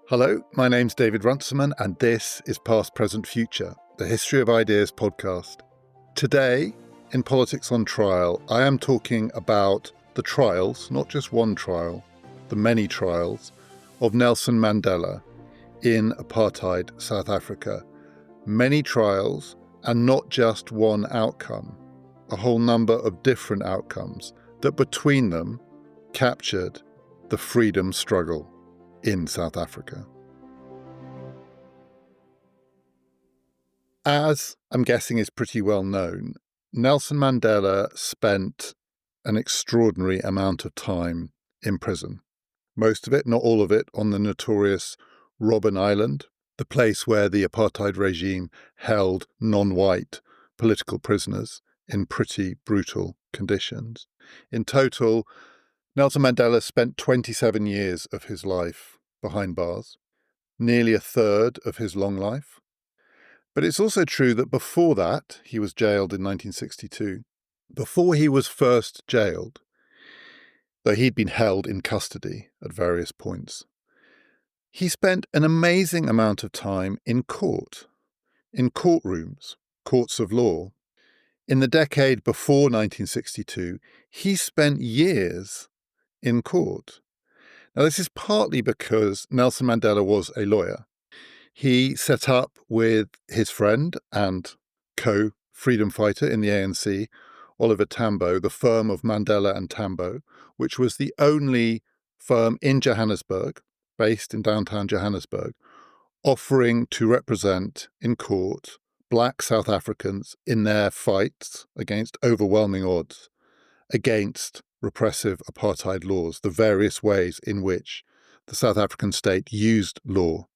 Hello, my name's David Runciman, and this is Past, Present, Future, the History of Ideas podcast. Today, in Politics on Trial, I am talking about the trials, not just one trial, the many trials, of Nelson Mandela in apartheid South Africa. Many trials, and not just one outcome, a whole number of different outcomes that between them captured the freedom struggle in South Africa. As I'm guessing is pretty well known, Nelson Mandela spent an extraordinary amount of time in prison. Most of it, not all of it, on the notorious Robben Island, the place where the apartheid regime held non-white political prisoners in pretty brutal conditions. In total, Nelson Mandela spent 27 years of his life behind bars, nearly a third of his long life. But it's also true that before that, he was jailed in 1962. Before he was first jailed, though he'd been held in custody at various points, he spent an amazing amount of time in court, in courtrooms, courts of law. In the decade before 1962, he spent years in court. Now, this is partly because Nelson Mandela was a lawyer. He set up with his friend and co-freedom fighter in the ANC, Oliver Tambo, the firm of Mandela and Tambo, which was the only firm in Johannesburg, based in downtown Johannesburg, offering to represent in court black South Africans in their fights against overwhelming odds, against repressive apartheid laws, the various ways in which the South African state used law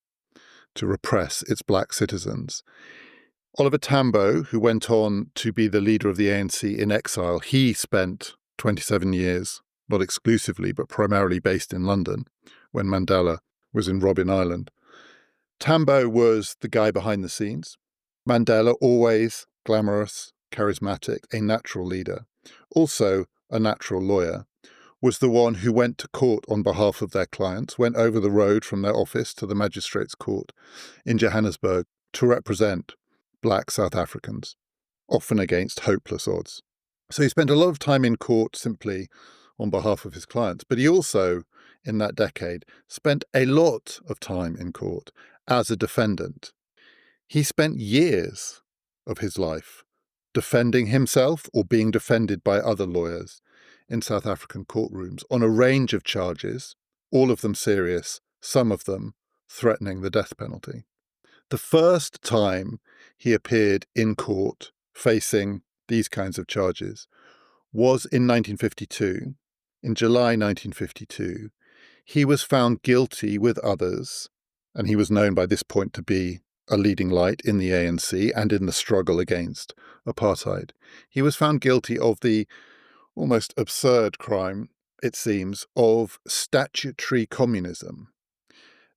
to repress its black citizens. Oliver Tambo, who went on to be the leader of the ANC in exile, he spent 27 years, not exclusively, but primarily based in London when Mandela was in Robben Island. Tambo was the guy behind the scenes. Mandela, always glamorous, charismatic, a natural leader, also a natural lawyer, was the one who went to court on behalf of their clients, went over the road from their office to the magistrate's court in Johannesburg to represent black South Africans, often against hopeless odds. So he spent a lot of time in court simply on behalf of his clients, but he also, in that decade, spent a lot of time in court as a defendant. He spent years of his life defending himself or being defended by other lawyers in South African courtrooms on a range of charges, all of them serious, some of them threatening the death penalty. The first time he appeared in court facing these kinds of charges was in 1952. In July 1952, he was found guilty with others, and he was known by this point to be a leading light in the ANC and in the struggle against apartheid. He was found guilty of the almost absurd crime, it seems, of statutory communism.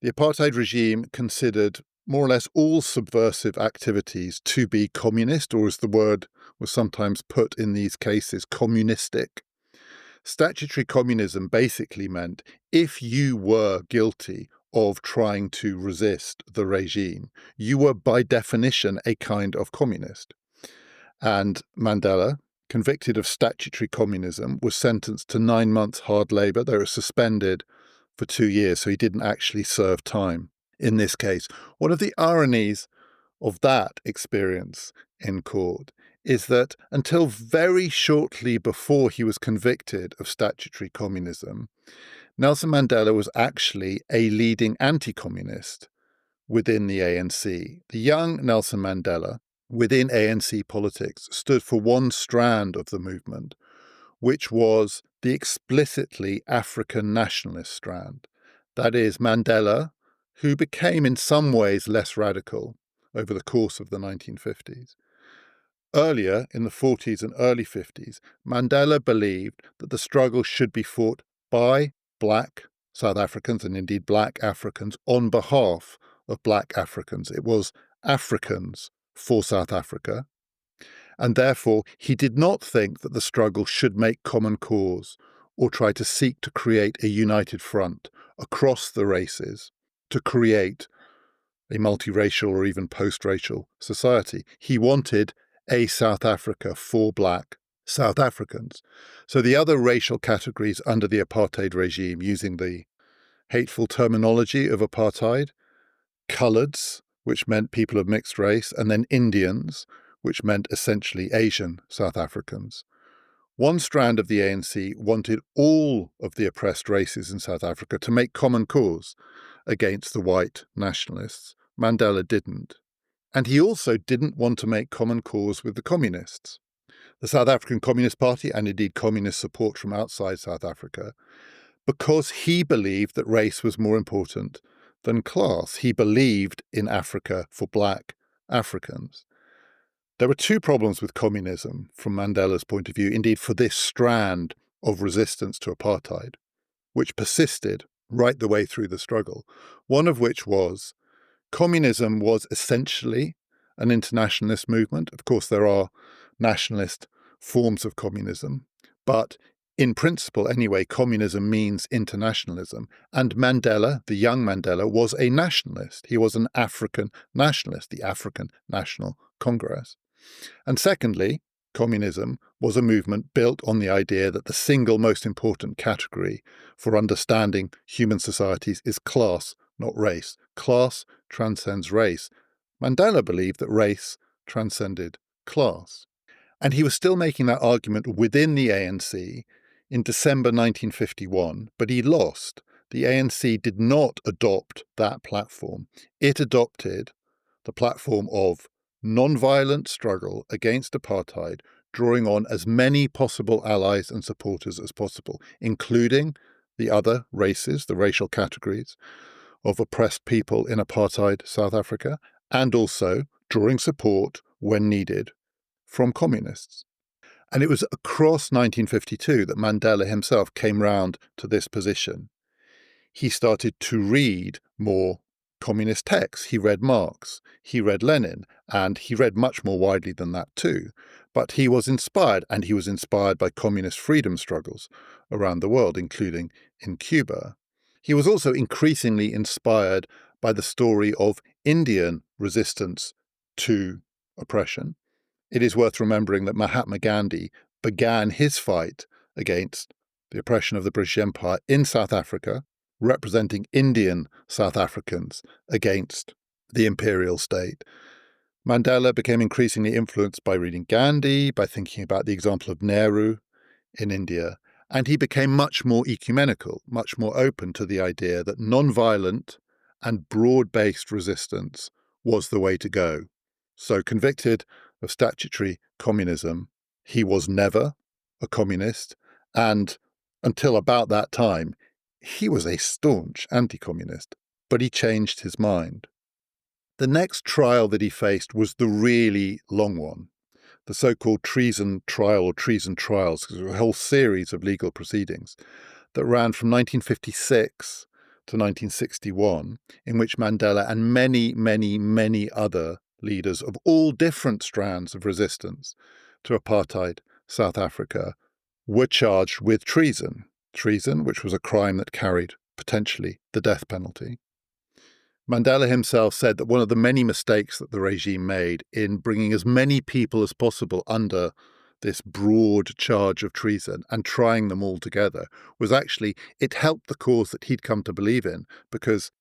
The apartheid regime considered more or less all subversive activities to be communist, or as the word was sometimes put in these cases, communistic. Statutory communism basically meant if you were guilty of trying to resist the regime, you were by definition a kind of communist. And Mandela, convicted of statutory communism, was sentenced to 9 months hard labour. They were suspended for 2 years, so he didn't actually serve time in this case. One of the ironies of that experience in court is that until very shortly before he was convicted of statutory communism, Nelson Mandela was actually a leading anti-communist within the ANC. The young Nelson Mandela, within ANC politics, stood for one strand of the movement, which was the explicitly African nationalist strand. That is, Mandela, who became in some ways less radical over the course of the 1950s. Earlier, in the 40s and early 50s, Mandela believed that the struggle should be fought by black South Africans and indeed black Africans on behalf of black Africans. It was Africans for South Africa. and therefore he did not think that the struggle should make common cause or try to seek to create a united front across the races to create a multiracial or even post-racial society. He wanted a South Africa for black South Africans. So the other racial categories under the apartheid regime, using the hateful terminology of apartheid, coloureds, which meant people of mixed race, and then Indians, which meant essentially Asian South Africans. One strand of the ANC wanted all of the oppressed races in South Africa to make common cause against the white nationalists. Mandela didn't. And he also didn't want to make common cause with the communists. The South African Communist Party, and indeed communist support from outside South Africa, because he believed that race was more important than class. He believed in Africa for black Africans. There were two problems with communism from Mandela's point of view, indeed for this strand of resistance to apartheid, which persisted right the way through the struggle. One of which was communism was essentially an internationalist movement. Of course, there are nationalist forms of communism, but in principle, anyway, communism means internationalism. And Mandela, the young Mandela, was a nationalist. He was an African nationalist, the African National Congress. And secondly, communism was a movement built on the idea that the single most important category for understanding human societies is class, not race. Class transcends race. Mandela believed that race transcended class. And he was still making that argument within the ANC in December 1951, but he lost. The ANC did not adopt that platform. It adopted the platform of non-violent struggle against apartheid, drawing on as many possible allies and supporters as possible, including the other races, the racial categories of oppressed people in apartheid South Africa, and also drawing support when needed from communists. And it was across 1952 that Mandela himself came round to this position. He started to read more communist texts. He read Marx, he read Lenin, and he read much more widely than that too. But he was inspired, and he was inspired by communist freedom struggles around the world, including in Cuba. He was also increasingly inspired by the story of Indian resistance to oppression. It is worth remembering that Mahatma Gandhi began his fight against the oppression of the British Empire in South Africa, representing Indian South Africans against the imperial state. Mandela became increasingly influenced by reading Gandhi, by thinking about the example of Nehru in India, and he became much more ecumenical, much more open to the idea that non-violent and broad-based resistance was the way to go. So, convicted of statutory communism, he was never a communist, and until about that time, he was a staunch anti-communist, but he changed his mind. The next trial that he faced was the really long one, the so-called treason trial or treason trials, because there were a whole series of legal proceedings that ran from 1956 to 1961, in which Mandela and many, many, many other leaders of all different strands of resistance to apartheid South Africa were charged with treason. Treason, which was a crime that carried potentially the death penalty. Mandela himself said that one of the many mistakes that the regime made in bringing as many people as possible under this broad charge of treason and trying them all together was actually it helped the cause that he'd come to believe in, because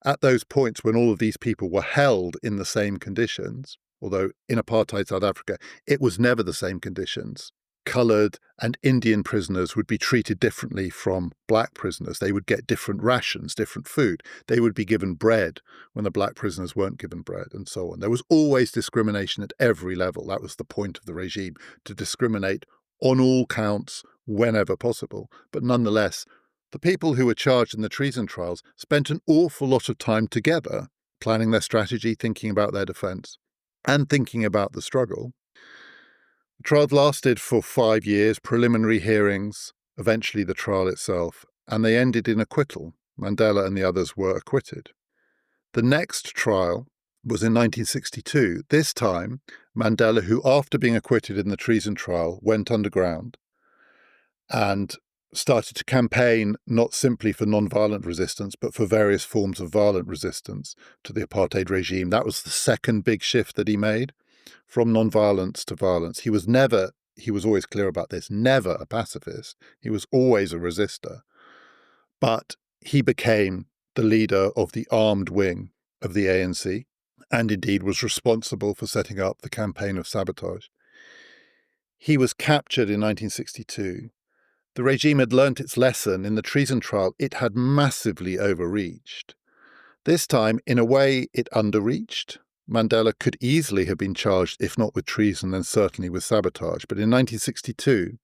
at those points when all of these people were held in the same conditions, although in apartheid South Africa it was never the same conditions, coloured and Indian prisoners would be treated differently from black prisoners. They would get different rations, different food. They would be given bread when the black prisoners weren't given bread, and so on. There was always discrimination at every level. That was the point of the regime, to discriminate on all counts whenever possible. But nonetheless, the people who were charged in the treason trials spent an awful lot of time together, planning their strategy, thinking about their defence, and thinking about the struggle. The trial lasted for 5 years, preliminary hearings, eventually the trial itself, and they ended in acquittal. Mandela and the others were acquitted. The next trial was in 1962. This time, Mandela, who after being acquitted in the treason trial, went underground and started to campaign not simply for non-violent resistance, but for various forms of violent resistance to the apartheid regime. That was the second big shift that he made, from non-violence to violence. He was always clear about this, never a pacifist. He was always a resistor. But he became the leader of the armed wing of the ANC, and indeed was responsible for setting up the campaign of sabotage. He was captured in 1962. The regime had learnt its lesson in the treason trial. It had massively overreached. This time, in a way, it underreached. Mandela could easily have been charged, if not with treason, then certainly with sabotage. But in 1962,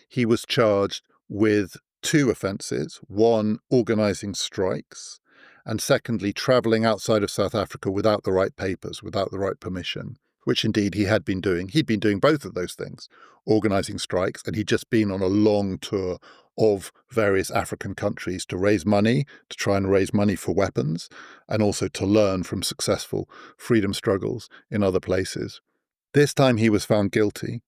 he was charged with two offences. One, organising strikes, and secondly, travelling outside of South Africa without the right papers, without the right permission, which indeed he had been doing. He'd been doing both of those things, organising strikes, and he'd just been on a long tour of various African countries to raise money, to try and raise money for weapons, and also to learn from successful freedom struggles in other places. This time he was found guilty,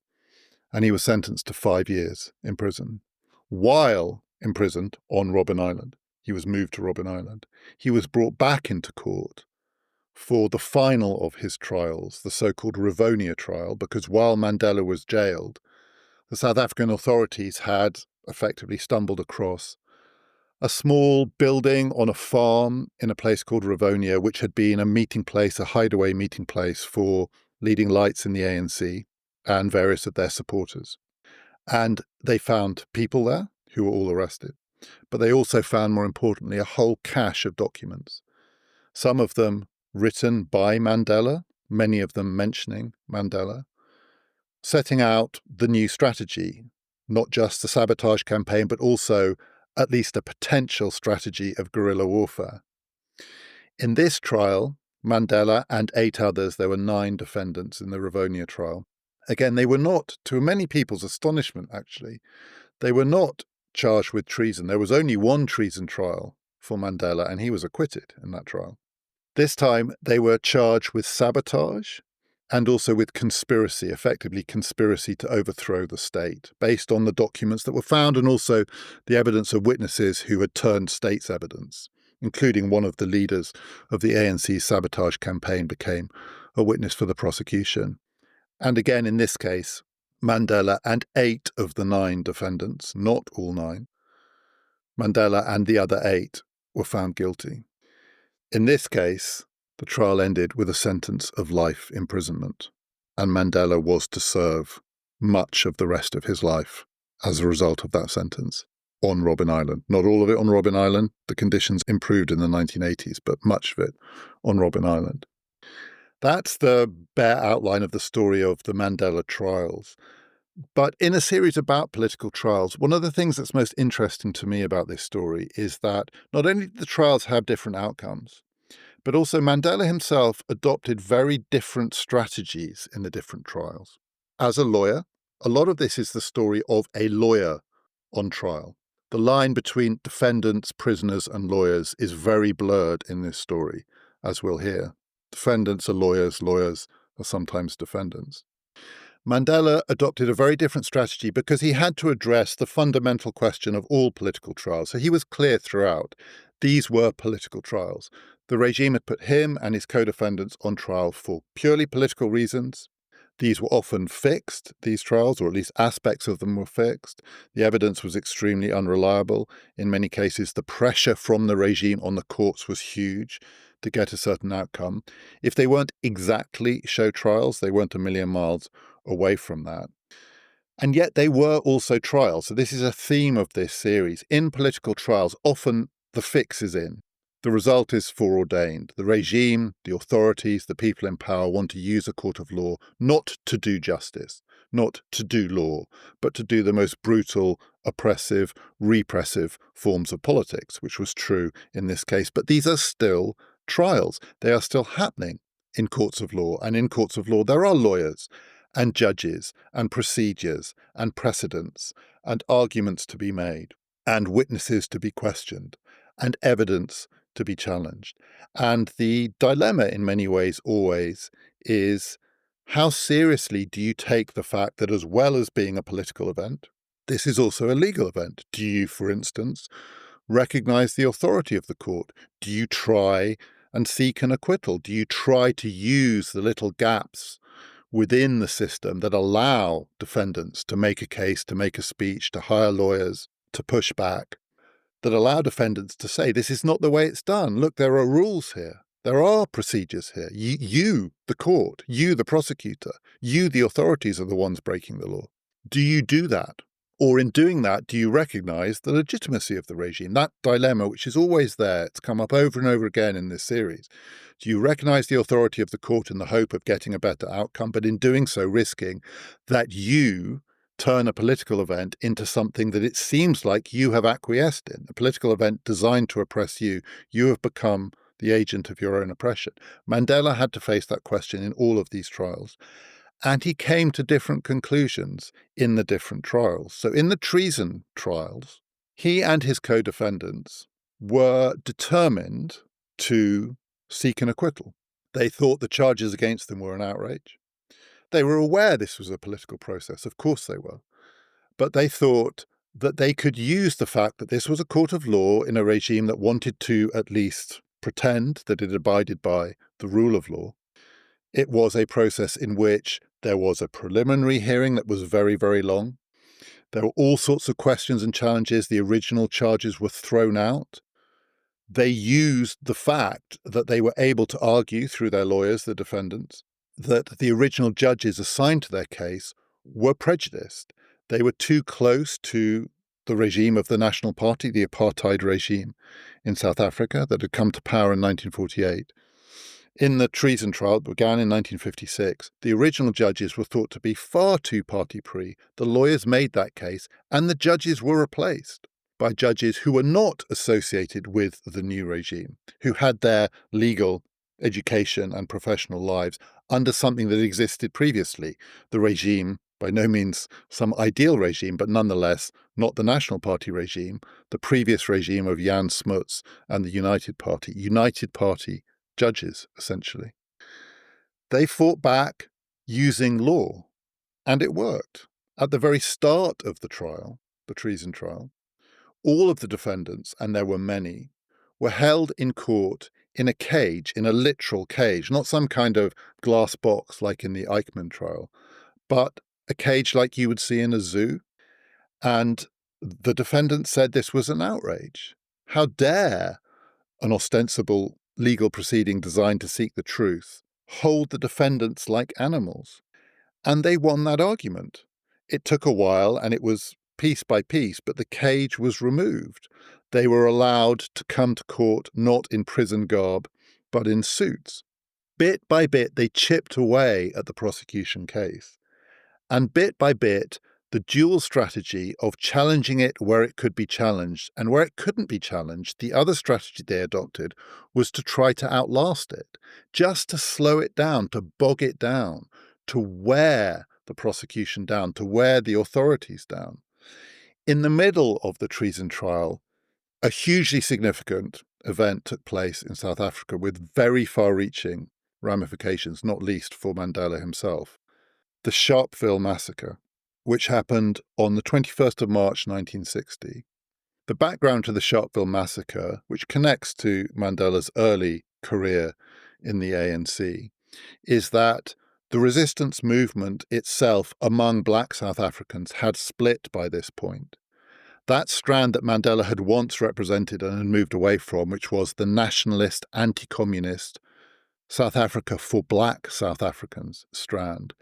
and he was sentenced to 5 years in prison. While imprisoned on Robben Island, he was moved to Robben Island. He was brought back into court for the final of his trials, the so-called Rivonia trial, because while Mandela was jailed, the South African authorities had effectively stumbled across a small building on a farm in a place called Rivonia, which had been a meeting place, a hideaway meeting place for leading lights in the ANC and various of their supporters. And they found people there who were all arrested. But they also found, more importantly, a whole cache of documents, some of them written by Mandela, many of them mentioning Mandela, setting out the new strategy, not just the sabotage campaign, but also at least a potential strategy of guerrilla warfare. In this trial, Mandela and 8 others, there were 9 defendants in the Rivonia trial. Again, they were not, to many people's astonishment actually, they were not charged with treason. There was only one treason trial for Mandela, and he was acquitted in that trial. This time, they were charged with sabotage and also with conspiracy, effectively conspiracy to overthrow the state, based on the documents that were found and also the evidence of witnesses who had turned state's evidence, including one of the leaders of the ANC's sabotage campaign became a witness for the prosecution. And again, in this case, Mandela and 8 of the 9 defendants, not all 9, Mandela and the other 8 were found guilty. In this case, the trial ended with a sentence of life imprisonment, and Mandela was to serve much of the rest of his life as a result of that sentence on Robben Island. Not all of it on Robben Island. The conditions improved in the 1980s, but much of it on Robben Island. That's the bare outline of the story of the Mandela trials. But in a series about political trials, one of the things that's most interesting to me about this story is that not only did the trials have different outcomes, but also Mandela himself adopted very different strategies in the different trials. As a lawyer, a lot of this is the story of a lawyer on trial. The line between defendants, prisoners, and lawyers is very blurred in this story, as we'll hear. Defendants are lawyers, lawyers are sometimes defendants. Mandela adopted a very different strategy because he had to address the fundamental question of all political trials. So he was clear throughout. These were political trials. The regime had put him and his co-defendants on trial for purely political reasons. These were often fixed, these trials, or at least aspects of them were fixed. The evidence was extremely unreliable. In many cases, the pressure from the regime on the courts was huge to get a certain outcome. If they weren't exactly show trials, they weren't a million miles away from that. And yet they were also trials. So this is a theme of this series. In political trials, often the fix is in. The result is foreordained. The regime, the authorities, the people in power want to use a court of law not to do justice, not to do law, but to do the most brutal, oppressive, repressive forms of politics, which was true in this case. But these are still trials. They are still happening in courts of law. And in courts of law, there are lawyers and judges and procedures and precedents and arguments to be made and witnesses to be questioned and evidence to be challenged. And the dilemma in many ways always is, how seriously do you take the fact that as well as being a political event, this is also a legal event? Do you, for instance, recognize the authority of the court? Do you try and seek an acquittal? Do you try to use the little gaps within the system that allow defendants to make a case, to make a speech, to hire lawyers, to push back, that allow defendants to say, this is not the way it's done. Look, there are rules here. There are procedures here. You, the court, you, the prosecutor, you, the authorities, are the ones breaking the law. Do you do that? Or in doing that, do you recognize the legitimacy of the regime? That dilemma, which is always there, it's come up over and over again in this series. Do you recognize the authority of the court in the hope of getting a better outcome, but in doing so risking that you turn a political event into something that it seems like you have acquiesced in, a political event designed to oppress you? You have become the agent of your own oppression. Mandela had to face that question in all of these trials. And he came to different conclusions in the different trials. So in the treason trials, he and his co-defendants were determined to seek an acquittal. They thought the charges against them were an outrage. They were aware this was a political process, of course they were. But they thought that they could use the fact that this was a court of law in a regime that wanted to at least pretend that it abided by the rule of law. It was a process in which there was a preliminary hearing that was very, very long. There were all sorts of questions and challenges. The original charges were thrown out. They used the fact that they were able to argue through their lawyers, the defendants, that the original judges assigned to their case were prejudiced. They were too close to the regime of the National Party, the Apartheid regime in South Africa that had come to power in 1948. In the treason trial that began in 1956, the original judges were thought to be far too party-prix. The lawyers made that case, and the judges were replaced by judges who were not associated with the new regime, who had their legal education and professional lives under something that existed previously. The regime, by no means some ideal regime, but nonetheless not the National Party regime, the previous regime of Jan Smuts and the United Party judges, essentially. They fought back using law, and it worked. At the very start of the trial, the treason trial, all of the defendants, and there were many, were held in court in a cage, in a literal cage, not some kind of glass box like in the Eichmann trial, but a cage like you would see in a zoo. And the defendant said this was an outrage. How dare an ostensible legal proceeding designed to seek the truth hold the defendants like animals? And they won that argument. It took a while, and it was piece by piece, but the cage was removed. They were allowed to come to court not in prison garb, but in suits. Bit by bit, they chipped away at the prosecution case. And bit by bit, the dual strategy of challenging it where it could be challenged and where it couldn't be challenged, the other strategy they adopted was to try to outlast it, just to slow it down, to bog it down, to wear the prosecution down, to wear the authorities down. In the middle of the treason trial, a hugely significant event took place in South Africa with very far-reaching ramifications, not least for Mandela himself. The Sharpeville massacre, which happened on the 21st of March 1960. The background to the Sharpeville massacre, which connects to Mandela's early career in the ANC, is that the resistance movement itself among black South Africans had split by this point. That strand that Mandela had once represented and had moved away from, which was the nationalist, anti-communist South Africa for black South Africans strand,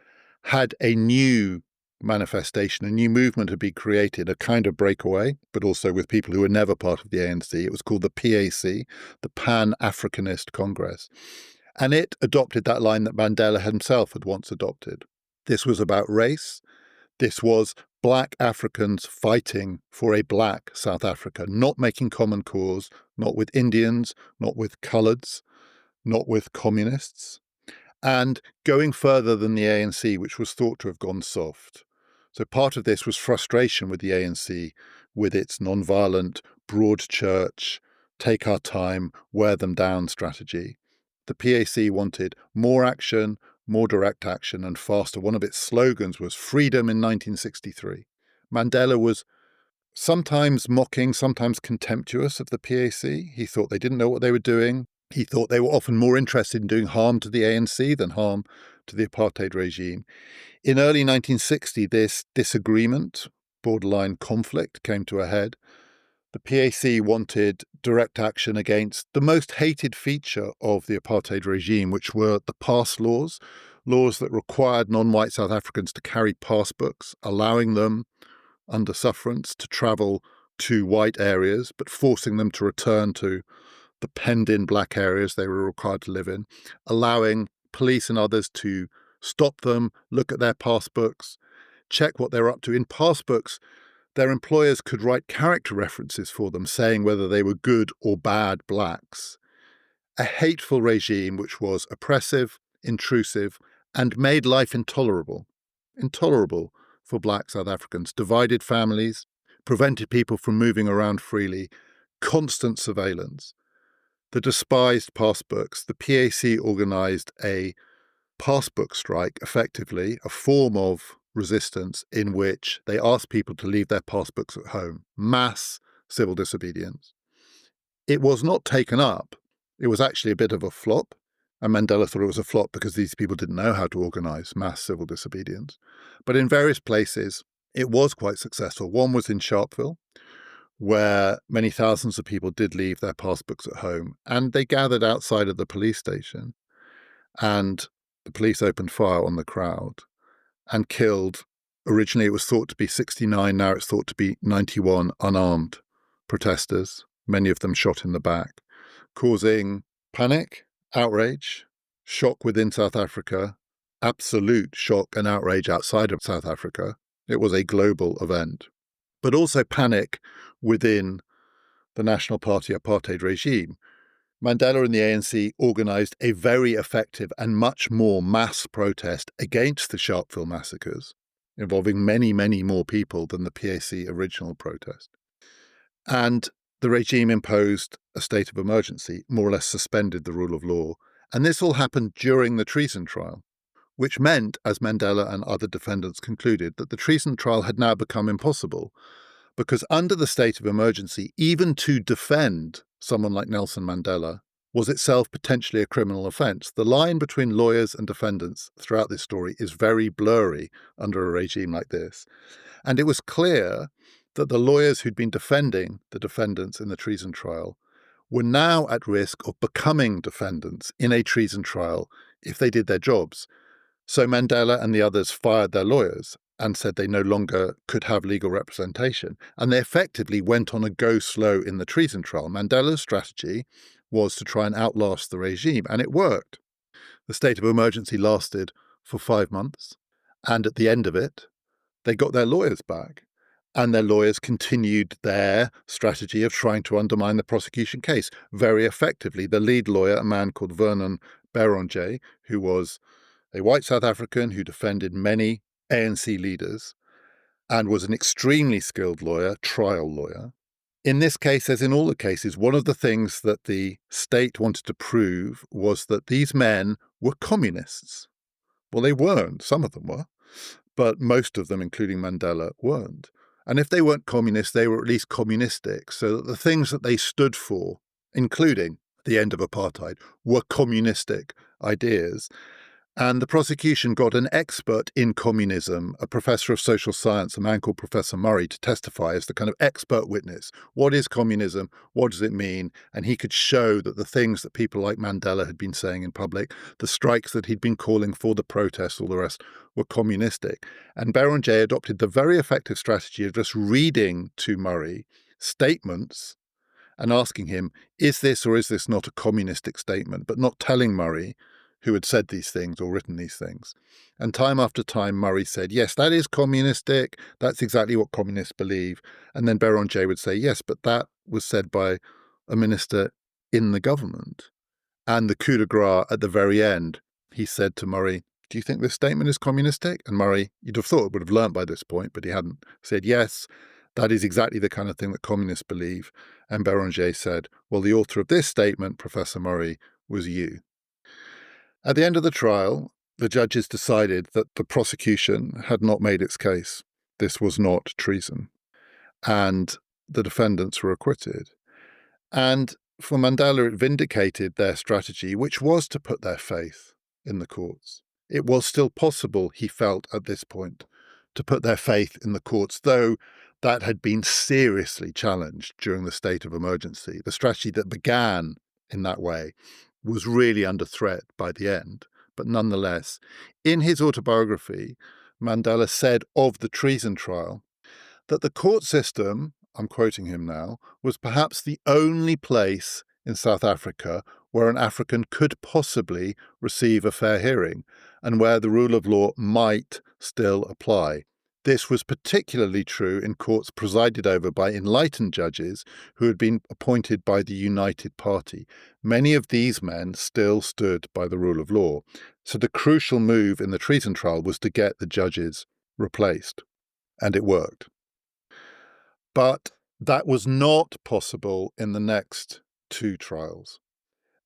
had a new manifestation, a new movement had been created, a kind of breakaway, but also with people who were never part of the ANC. It was called the PAC, the Pan-Africanist Congress. And it adopted that line that Mandela himself had once adopted. This was about race. This was black Africans fighting for a black South Africa, not making common cause, not with Indians, not with coloureds, not with communists, and going further than the ANC, which was thought to have gone soft. So part of this was frustration with the ANC, with its non-violent, broad church, take our time, wear them down strategy. The PAC wanted more action, more direct action, and faster. One of its slogans was freedom in 1963. Mandela was sometimes mocking, sometimes contemptuous of the PAC. He thought they didn't know what they were doing. He thought they were often more interested in doing harm to the ANC than harm to the apartheid regime. In early 1960, this disagreement, borderline conflict, came to a head. The PAC wanted direct action against the most hated feature of the apartheid regime, which were the pass laws, laws that required non-white South Africans to carry passbooks, allowing them, under sufferance, to travel to white areas, but forcing them to return to the penned-in black areas they were required to live in, allowing police and others to stop them, look at their passbooks, check what they're up to. In passbooks, their employers could write character references for them, saying whether they were good or bad blacks. A hateful regime which was oppressive, intrusive, and made life intolerable for black South Africans, divided families, prevented people from moving around freely, constant surveillance. The despised passbooks. The PAC organised a passbook strike, effectively, a form of resistance in which they asked people to leave their passbooks at home. Mass civil disobedience. It was not taken up. It was actually a bit of a flop. And Mandela thought it was a flop because these people didn't know how to organise mass civil disobedience. But in various places, it was quite successful. One was in Sharpeville, where many thousands of people did leave their passbooks at home, and they gathered outside of the police station, and the police opened fire on the crowd and killed, originally it was thought to be 69, now it's thought to be 91 unarmed protesters, many of them shot in the back, causing panic, outrage, shock within South Africa, absolute shock and outrage outside of South Africa. It was a global event. But also panic within the National Party apartheid regime. Mandela and the ANC organised a very effective and much more mass protest against the Sharpeville massacres, involving many, many more people than the PAC original protest. And the regime imposed a state of emergency, more or less suspended the rule of law. And this all happened during the treason trial, which meant, as Mandela and other defendants concluded, that the treason trial had now become impossible, because under the state of emergency, even to defend someone like Nelson Mandela was itself potentially a criminal offence. The line between lawyers and defendants throughout this story is very blurry under a regime like this. And it was clear that the lawyers who'd been defending the defendants in the treason trial were now at risk of becoming defendants in a treason trial if they did their jobs. So Mandela and the others fired their lawyers and said they no longer could have legal representation. And they effectively went on a go slow in the treason trial. Mandela's strategy was to try and outlast the regime, and it worked. The state of emergency lasted for 5 months, and at the end of it, they got their lawyers back. And their lawyers continued their strategy of trying to undermine the prosecution case very effectively. The lead lawyer, a man called Vernon Berrangé, who was a white South African who defended many ANC leaders and was an extremely skilled lawyer, trial lawyer. In this case, as in all the cases, one of the things that the state wanted to prove was that these men were communists. Well, they weren't. Some of them were, but most of them, including Mandela, weren't. And if they weren't communists, they were at least communistic, so that the things that they stood for, including the end of apartheid, were communistic ideas. And the prosecution got an expert in communism, a professor of social science, a man called Professor Murray, to testify as the kind of expert witness. What is communism? What does it mean? And he could show that the things that people like Mandela had been saying in public, the strikes that he'd been calling for, the protests, all the rest, were communistic. And Berrangé adopted the very effective strategy of just reading to Murray statements and asking him, is this or is this not a communistic statement, but not telling Murray who had said these things or written these things. And time after time, Murray said, yes, that is communistic. That's exactly what communists believe. And then Berrangé would say, yes, but that was said by a minister in the government. And the coup de grace at the very end, he said to Murray, do you think this statement is communistic? And Murray, you'd have thought would have learnt by this point, but he hadn't, said yes. That is exactly the kind of thing that communists believe. And Béranger said, well, the author of this statement, Professor Murray, was you. At the end of the trial, the judges decided that the prosecution had not made its case. This was not treason. And the defendants were acquitted. And for Mandela, it vindicated their strategy, which was to put their faith in the courts. It was still possible, he felt at this point, to put their faith in the courts, though that had been seriously challenged during the state of emergency. The strategy that began in that way was really under threat by the end. But nonetheless, in his autobiography, Mandela said of the treason trial that the court system, I'm quoting him now, was perhaps the only place in South Africa where an African could possibly receive a fair hearing and where the rule of law might still apply. This was particularly true in courts presided over by enlightened judges who had been appointed by the United Party. Many of these men still stood by the rule of law. So the crucial move in the treason trial was to get the judges replaced. And it worked. But that was not possible in the next two trials.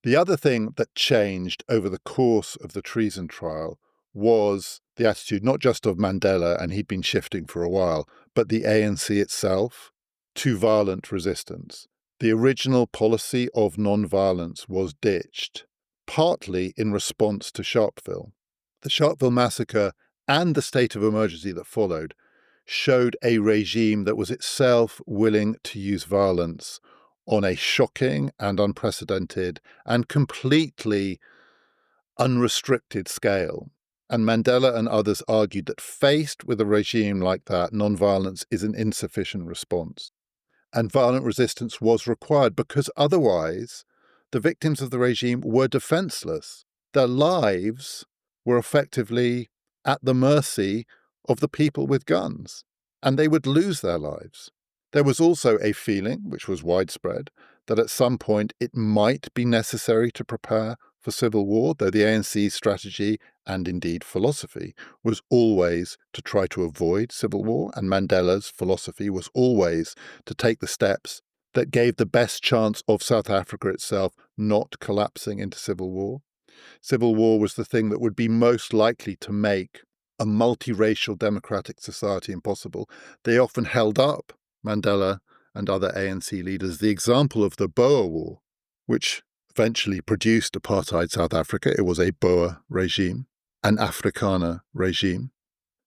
The other thing that changed over the course of the treason trial was the attitude not just of Mandela, and he'd been shifting for a while, but the ANC itself to violent resistance. The original policy of non-violence was ditched, partly in response to Sharpeville. The Sharpeville massacre and the state of emergency that followed showed a regime that was itself willing to use violence on a shocking and unprecedented and completely unrestricted scale. And Mandela and others argued that faced with a regime like that, nonviolence is an insufficient response. And violent resistance was required because otherwise the victims of the regime were defenseless. Their lives were effectively at the mercy of the people with guns, and they would lose their lives. There was also a feeling, which was widespread, that at some point it might be necessary to prepare for civil war, though the ANC's strategy and indeed philosophy was always to try to avoid civil war, and Mandela's philosophy was always to take the steps that gave the best chance of South Africa itself not collapsing into civil war. Civil war was the thing that would be most likely to make a multiracial democratic society impossible. They often held up, Mandela and other ANC leaders, the example of the Boer War, which eventually produced apartheid South Africa. It was a Boer regime, an Afrikaner regime.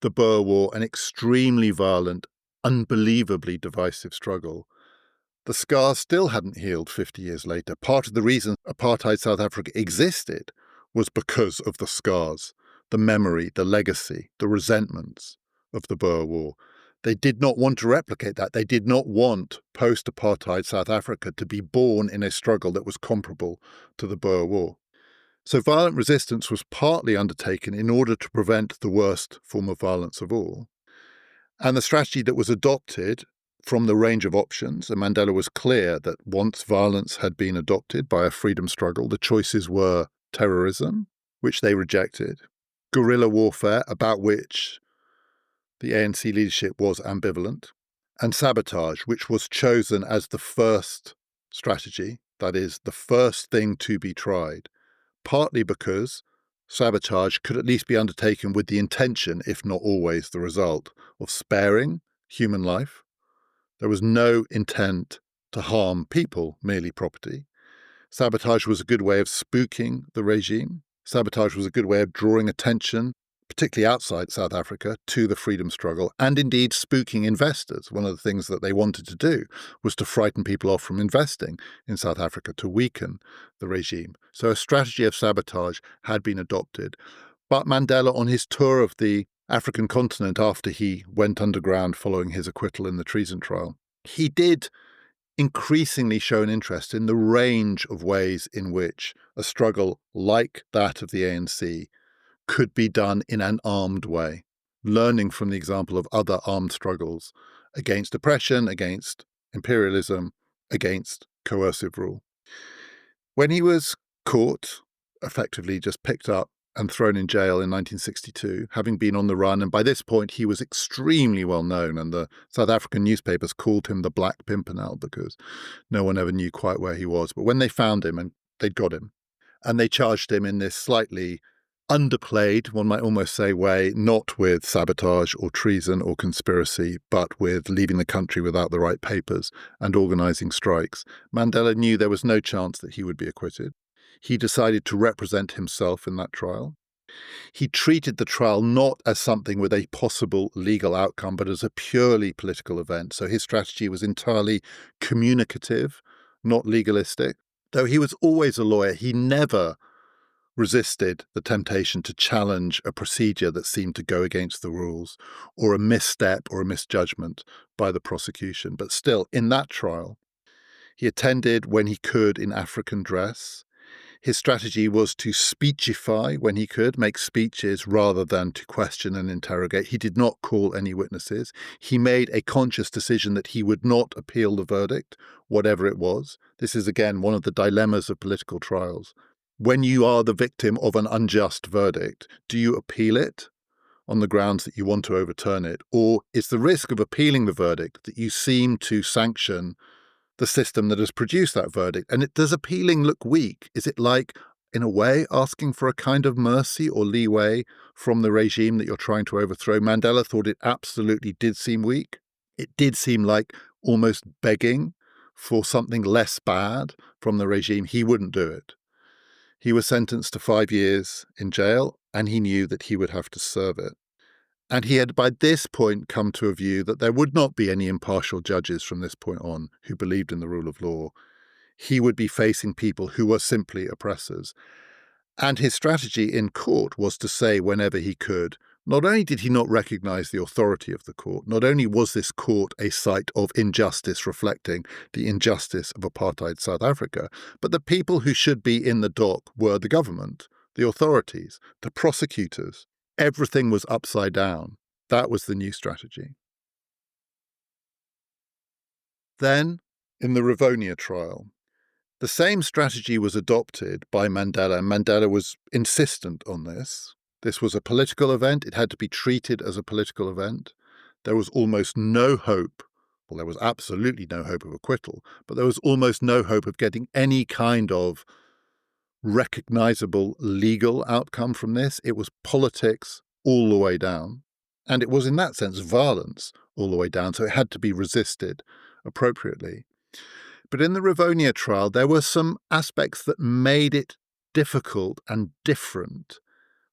The Boer War, an extremely violent, unbelievably divisive struggle. The scars still hadn't healed 50 years later. Part of the reason apartheid South Africa existed was because of the scars, the memory, the legacy, the resentments of the Boer War. They did not want to replicate that. They did not want post-apartheid South Africa to be born in a struggle that was comparable to the Boer War. So violent resistance was partly undertaken in order to prevent the worst form of violence of all. And the strategy that was adopted from the range of options, and Mandela was clear that once violence had been adopted by a freedom struggle, the choices were terrorism, which they rejected, guerrilla warfare, about which the ANC leadership was ambivalent, and sabotage, which was chosen as the first strategy, that is, the first thing to be tried, partly because sabotage could at least be undertaken with the intention, if not always the result, of sparing human life. There was no intent to harm people, merely property. Sabotage was a good way of spooking the regime. Sabotage was a good way of drawing attention, particularly outside South Africa, to the freedom struggle, and indeed spooking investors. One of the things that they wanted to do was to frighten people off from investing in South Africa, to weaken the regime. So a strategy of sabotage had been adopted. But Mandela, on his tour of the African continent after he went underground following his acquittal in the treason trial, he did increasingly show an interest in the range of ways in which a struggle like that of the ANC could be done in an armed way, learning from the example of other armed struggles against oppression, against imperialism, against coercive rule. When he was caught, effectively just picked up and thrown in jail in 1962, having been on the run. And by this point, he was extremely well known. And the South African newspapers called him the Black Pimpernel because no one ever knew quite where he was. But when they found him, and they'd got him, and they charged him in this slightly underplayed, one might almost say, way, not with sabotage or treason or conspiracy, but with leaving the country without the right papers and organising strikes, Mandela knew there was no chance that he would be acquitted. He decided to represent himself in that trial. He treated the trial not as something with a possible legal outcome, but as a purely political event. So his strategy was entirely communicative, not legalistic. Though he was always a lawyer, he never resisted the temptation to challenge a procedure that seemed to go against the rules, or a misstep or a misjudgment by the prosecution. But still, in that trial, he attended when he could in African dress. His strategy was to speechify when he could, make speeches rather than to question and interrogate. He did not call any witnesses. He made a conscious decision that he would not appeal the verdict, whatever it was. This is, again, one of the dilemmas of political trials. When you are the victim of an unjust verdict, do you appeal it on the grounds that you want to overturn it? Or is the risk of appealing the verdict that you seem to sanction the system that has produced that verdict? And does appealing look weak? Is it like, in a way, asking for a kind of mercy or leeway from the regime that you're trying to overthrow? Mandela thought it absolutely did seem weak. It did seem like almost begging for something less bad from the regime. He wouldn't do it. He was sentenced to 5 years in jail, and he knew that he would have to serve it. And he had by this point come to a view that there would not be any impartial judges from this point on who believed in the rule of law. He would be facing people who were simply oppressors. And his strategy in court was to say whenever he could, not only did he not recognize the authority of the court, not only was this court a site of injustice reflecting the injustice of apartheid South Africa, but the people who should be in the dock were the government, the authorities, the prosecutors. Everything was upside down. That was the new strategy. Then, in the Rivonia trial, the same strategy was adopted by Mandela, and Mandela was insistent on this. This was a political event. It had to be treated as a political event. There was almost no hope. Well, there was absolutely no hope of acquittal, but there was almost no hope of getting any kind of recognizable legal outcome from this. It was politics all the way down. And it was, in that sense, violence all the way down. So it had to be resisted appropriately. But in the Rivonia trial, there were some aspects that made it difficult and different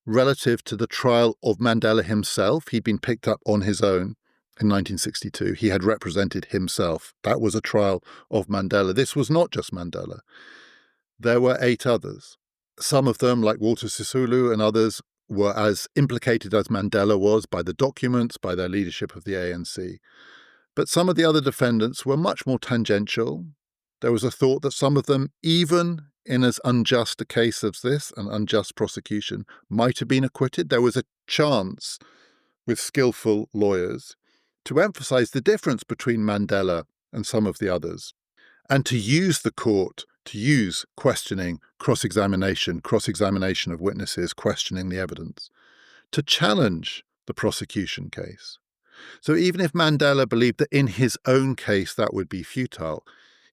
relative to the trial of Mandela himself. He'd been picked up on his own in 1962. He had represented himself. That was a trial of Mandela. This was not just Mandela. There were 8 others. Some of them, like Walter Sisulu and others, were as implicated as Mandela was by the documents, by their leadership of the ANC. But some of the other defendants were much more tangential. There was a thought that some of them, even in as unjust a case as this, an unjust prosecution, might have been acquitted. There was a chance with skillful lawyers to emphasize the difference between Mandela and some of the others, and to use the court, to use questioning, cross-examination of witnesses, questioning the evidence, to challenge the prosecution case. So even if Mandela believed that in his own case that would be futile,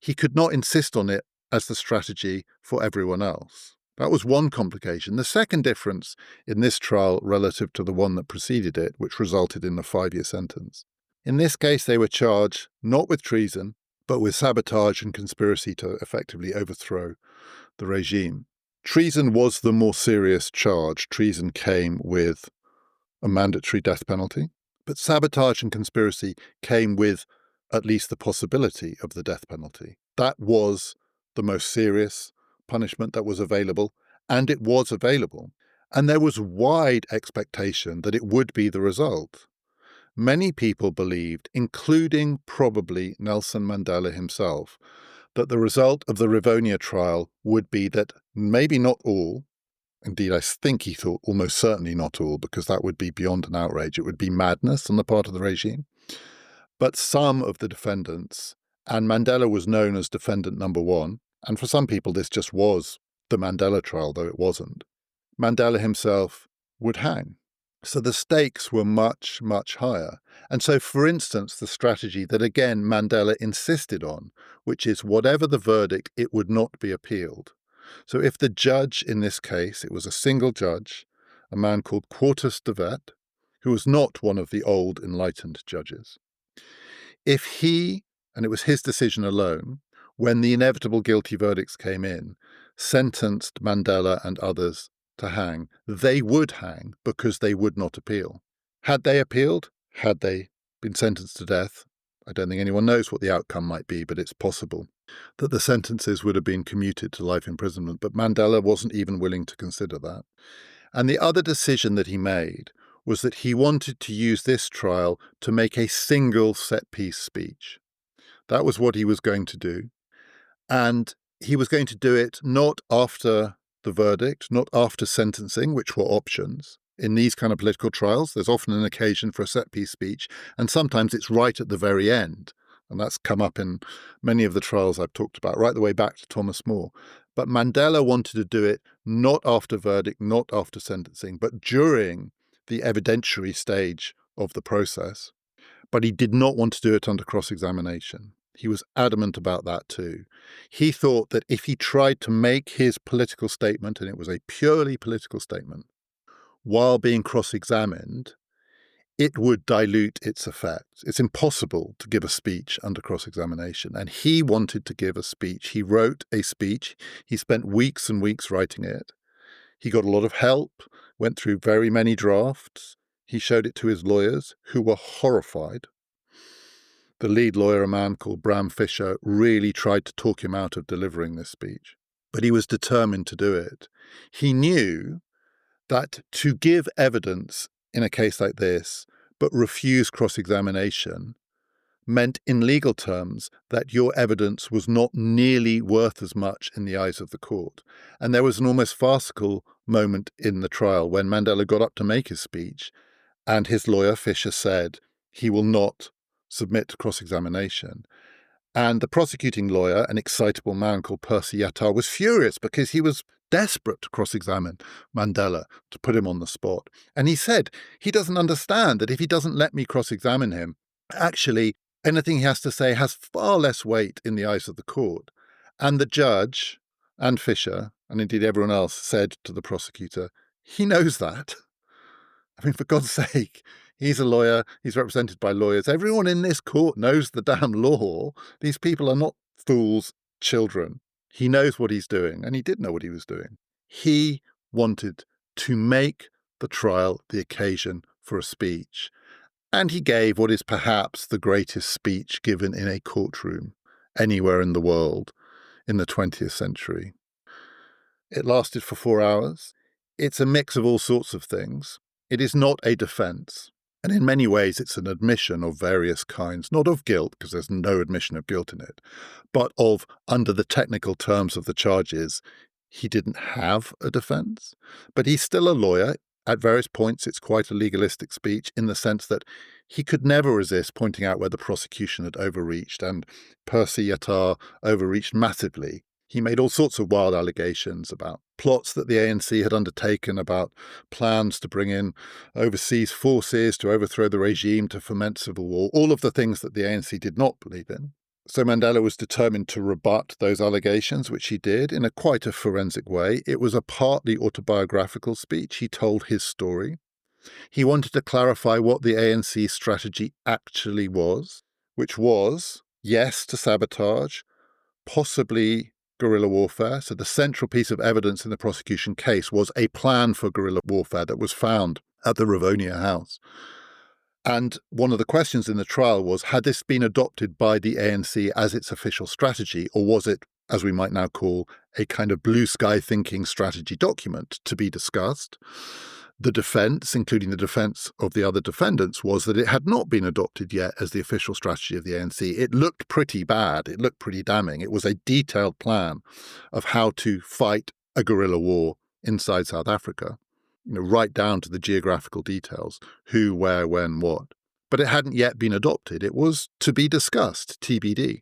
he could not insist on it as the strategy for everyone else. That was one complication. The second difference in this trial relative to the one that preceded it, which resulted in the 5-year sentence. In this case, they were charged not with treason, but with sabotage and conspiracy to effectively overthrow the regime. Treason was the more serious charge. Treason came with a mandatory death penalty, but sabotage and conspiracy came with at least the possibility of the death penalty. That was the most serious punishment that was available, and it was available. And there was wide expectation that it would be the result. Many people believed, including probably Nelson Mandela himself, that the result of the Rivonia trial would be that maybe not all, indeed I think he thought almost certainly not all, because that would be beyond an outrage, it would be madness on the part of the regime, but some of the defendants, and Mandela was known as defendant number 1, and for some people this just was the Mandela trial, though it wasn't, Mandela himself would hang. So the stakes were much, much higher. And so, for instance, the strategy that, again, Mandela insisted on, which is whatever the verdict, it would not be appealed. So if the judge in this case, it was a single judge, a man called Quartus de Wet, who was not one of the old enlightened judges, if he, and it was his decision alone, when the inevitable guilty verdicts came in, sentenced Mandela and others to hang, they would hang because they would not appeal. Had they appealed, had they been sentenced to death, I don't think anyone knows what the outcome might be, but it's possible that the sentences would have been commuted to life imprisonment. But Mandela wasn't even willing to consider that. And the other decision that he made was that he wanted to use this trial to make a single set-piece speech. That was what he was going to do. And he was going to do it not after the verdict, not after sentencing, which were options. In these kind of political trials, there's often an occasion for a set-piece speech, and sometimes it's right at the very end. And that's come up in many of the trials I've talked about, right the way back to Thomas More. But Mandela wanted to do it not after verdict, not after sentencing, but during the evidentiary stage of the process. But he did not want to do it under cross-examination. He was adamant about that too. He thought that if he tried to make his political statement, and it was a purely political statement, while being cross-examined, it would dilute its effect. It's impossible to give a speech under cross-examination. And he wanted to give a speech. He wrote a speech. He spent weeks and weeks writing it. He got a lot of help, went through very many drafts. He showed it to his lawyers, who were horrified. The lead lawyer, a man called Bram Fischer, really tried to talk him out of delivering this speech. But he was determined to do it. He knew that to give evidence in a case like this, but refuse cross-examination, meant in legal terms that your evidence was not nearly worth as much in the eyes of the court. And there was an almost farcical moment in the trial when Mandela got up to make his speech, and his lawyer, Fischer, said he will not submit to cross-examination. And the prosecuting lawyer, an excitable man called Percy Yatar, was furious because he was desperate to cross-examine Mandela, to put him on the spot. And he said he doesn't understand that if he doesn't let me cross-examine him, actually anything he has to say has far less weight in the eyes of the court. And the judge and Fischer, and indeed everyone else, said to the prosecutor, he knows that. I mean, for God's sake, he's a lawyer, he's represented by lawyers. Everyone in this court knows the damn law. These people are not fools, children. He knows what he's doing, and he did know what he was doing. He wanted to make the trial the occasion for a speech, and he gave what is perhaps the greatest speech given in a courtroom anywhere in the world in the 20th century. It lasted for 4 hours. It's a mix of all sorts of things. It is not a defense. And in many ways, it's an admission of various kinds, not of guilt, because there's no admission of guilt in it, but of, under the technical terms of the charges, he didn't have a defense. But he's still a lawyer. At various points, it's quite a legalistic speech in the sense that he could never resist pointing out where the prosecution had overreached, and Percy Yatar overreached massively. He made all sorts of wild allegations about plots that the ANC had undertaken, about plans to bring in overseas forces to overthrow the regime, to foment civil war, all of the things that the ANC did not believe in. So Mandela was determined to rebut those allegations, which he did in quite a forensic way. It was a partly autobiographical speech. He told his story. He wanted to clarify what the ANC strategy actually was, which was, yes, to sabotage, possibly guerrilla warfare. So the central piece of evidence in the prosecution case was a plan for guerrilla warfare that was found at the Rivonia house. And one of the questions in the trial was, had this been adopted by the ANC as its official strategy, or was it, as we might now call, a kind of blue sky thinking strategy document to be discussed? The defense, including the defense of the other defendants, was that it had not been adopted yet as the official strategy of the ANC. It looked pretty bad. It looked pretty damning. It was a detailed plan of how to fight a guerrilla war inside South Africa, right down to the geographical details, who, where, when, what. But it hadn't yet been adopted. It was to be discussed, TBD.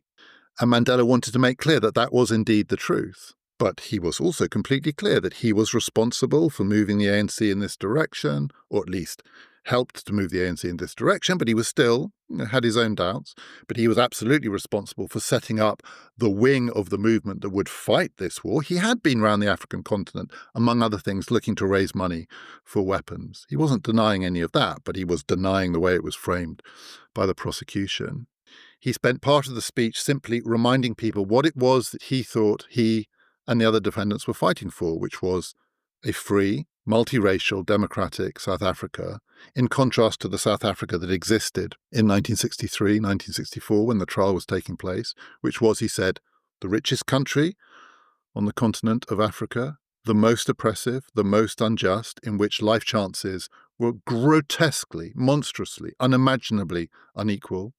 And Mandela wanted to make clear that that was indeed the truth. But he was also completely clear that he was responsible for moving the ANC in this direction, or at least helped to move the ANC in this direction, but he was still, had his own doubts, but he was absolutely responsible for setting up the wing of the movement that would fight this war. He had been around the African continent, among other things, looking to raise money for weapons. He wasn't denying any of that, but he was denying the way it was framed by the prosecution. He spent part of the speech simply reminding people what it was that he thought he and the other defendants were fighting for, which was a free, multiracial, democratic South Africa, in contrast to the South Africa that existed in 1963, 1964, when the trial was taking place, which was, he said, the richest country on the continent of Africa, the most oppressive, the most unjust, in which life chances were grotesquely, monstrously, unimaginably unequal,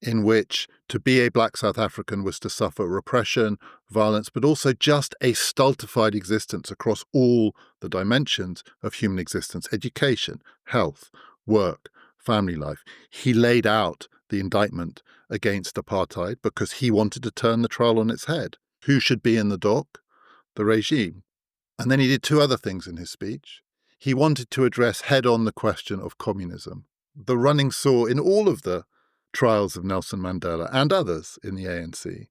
in which to be a black South African was to suffer repression, violence, but also just a stultified existence across all the dimensions of human existence: education, health, work, family life. He laid out the indictment against apartheid because he wanted to turn the trial on its head. Who should be in the dock? The regime. And then he did two other things in his speech. He wanted to address head-on the question of communism, the running sore in all of the trials of Nelson Mandela and others in the ANC.